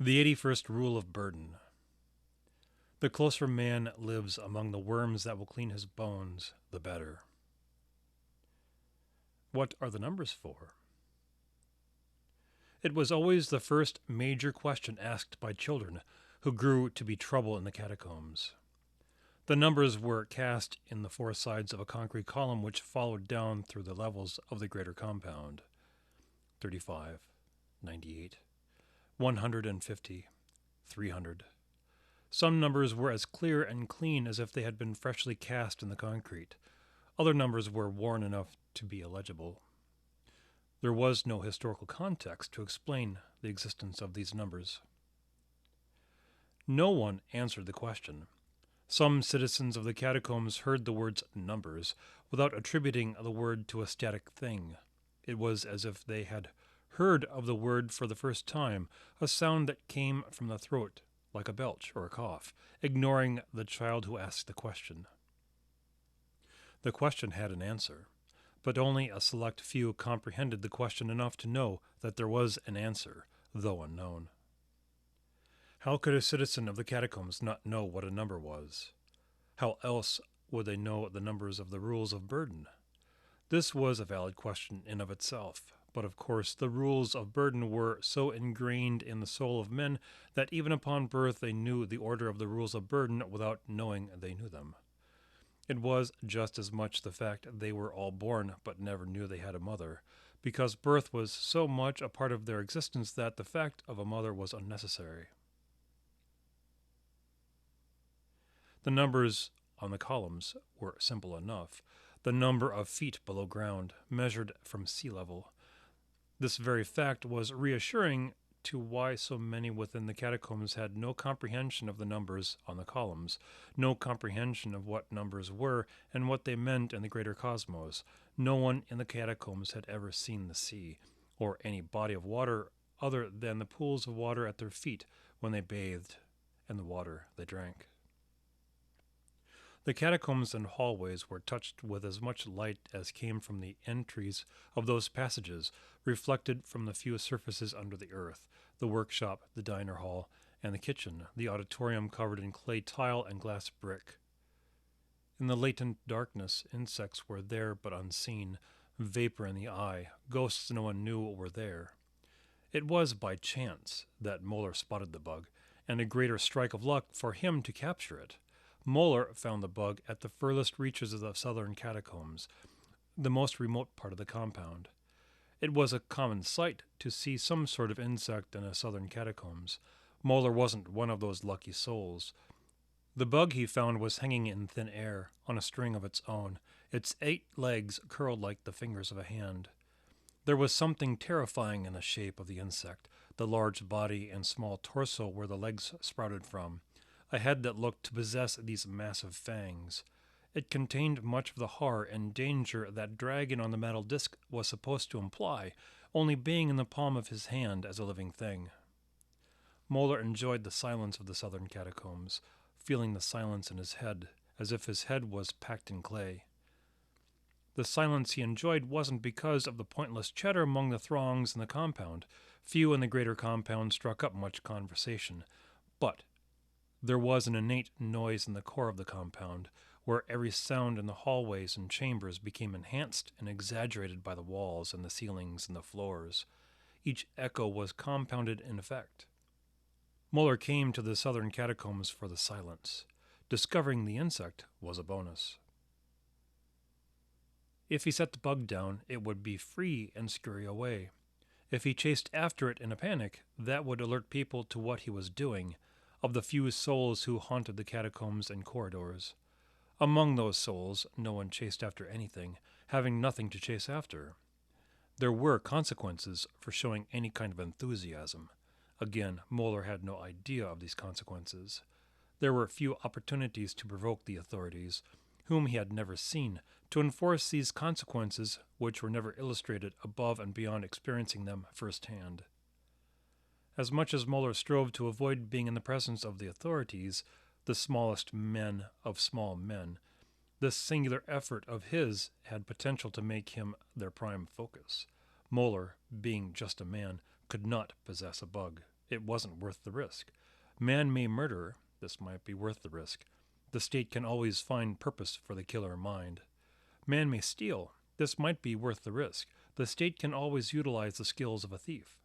The 81st Rule of Burden. The closer man lives among the worms that will clean his bones, the better. What are the numbers for? It was always the first major question asked by children who grew to be trouble in the catacombs. The numbers were cast in the four sides of a concrete column which followed down through the levels of the greater compound. 35, 98, 150, 300. Some numbers were as clear and clean as if they had been freshly cast in the concrete. Other numbers were worn enough to be illegible. There was no historical context to explain the existence of these numbers. No one answered the question. Some citizens of the catacombs heard the words numbers without attributing the word to a static thing. It was as if they had heard of the word for the first time, a sound that came from the throat, like a belch or a cough, ignoring the child who asked the question. The question had an answer, but only a select few comprehended the question enough to know that there was an answer, though unknown. How could a citizen of the catacombs not know what a number was? How else would they know the numbers of the rules of burden? This was a valid question in of itself, but of course the rules of burden were so ingrained in the soul of men that even upon birth they knew the order of the rules of burden without knowing they knew them. It was just as much the fact they were all born but never knew they had a mother, because birth was so much a part of their existence that the fact of a mother was unnecessary. The numbers on the columns were simple enough. The number of feet below ground, measured from sea level. This very fact was reassuring to why so many within the catacombs had no comprehension of the numbers on the columns, no comprehension of what numbers were and what they meant in the greater cosmos. No one in the catacombs had ever seen the sea, or any body of water other than the pools of water at their feet when they bathed, and the water they drank. The catacombs and hallways were touched with as much light as came from the entries of those passages, reflected from the few surfaces under the earth, the workshop, the diner hall, and the kitchen, the auditorium covered in clay tile and glass brick. In the latent darkness, insects were there but unseen, vapor in the eye, ghosts no one knew were there. It was by chance that Molar spotted the bug, and a greater strike of luck for him to capture it. Molar found the bug at the furthest reaches of the southern catacombs, the most remote part of the compound. It was a common sight to see some sort of insect in a southern catacombs. Molar wasn't one of those lucky souls. The bug he found was hanging in thin air, on a string of its own, its 8 legs curled like the fingers of a hand. There was something terrifying in the shape of the insect, the large body and small torso where the legs sprouted from. A head that looked to possess these massive fangs. It contained much of the horror and danger that dragging on the metal disc was supposed to imply, only being in the palm of his hand as a living thing. Molar enjoyed the silence of the southern catacombs, feeling the silence in his head, as if his head was packed in clay. The silence he enjoyed wasn't because of the pointless chatter among the throngs in the compound. Few in the greater compound struck up much conversation, but there was an innate noise in the core of the compound, where every sound in the hallways and chambers became enhanced and exaggerated by the walls and the ceilings and the floors. Each echo was compounded in effect. Molar came to the southern catacombs for the silence. Discovering the insect was a bonus. If he set the bug down, it would be free and scurry away. If he chased after it in a panic, that would alert people to what he was doing, of the few souls who haunted the catacombs and corridors. Among those souls, no one chased after anything, having nothing to chase after. There were consequences for showing any kind of enthusiasm. Again, Molar had no idea of these consequences. There were few opportunities to provoke the authorities, whom he had never seen, to enforce these consequences which were never illustrated above and beyond experiencing them firsthand. As much as Molar strove to avoid being in the presence of the authorities, the smallest men of small men, this singular effort of his had potential to make him their prime focus. Molar, being just a man, could not possess a bug. it wasn't worth the risk. Man may murder, this might be worth the risk. The state can always find purpose for the killer mind. Man may steal, this might be worth the risk. The state can always utilize the skills of a thief.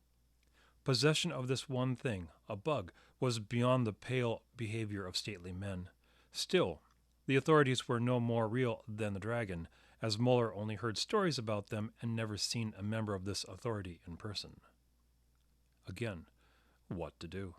Possession of this one thing, a bug, was beyond the pale behavior of stately men. Still, the authorities were no more real than the dragon, as Molar only heard stories about them and never seen a member of this authority in person. Again, what to do?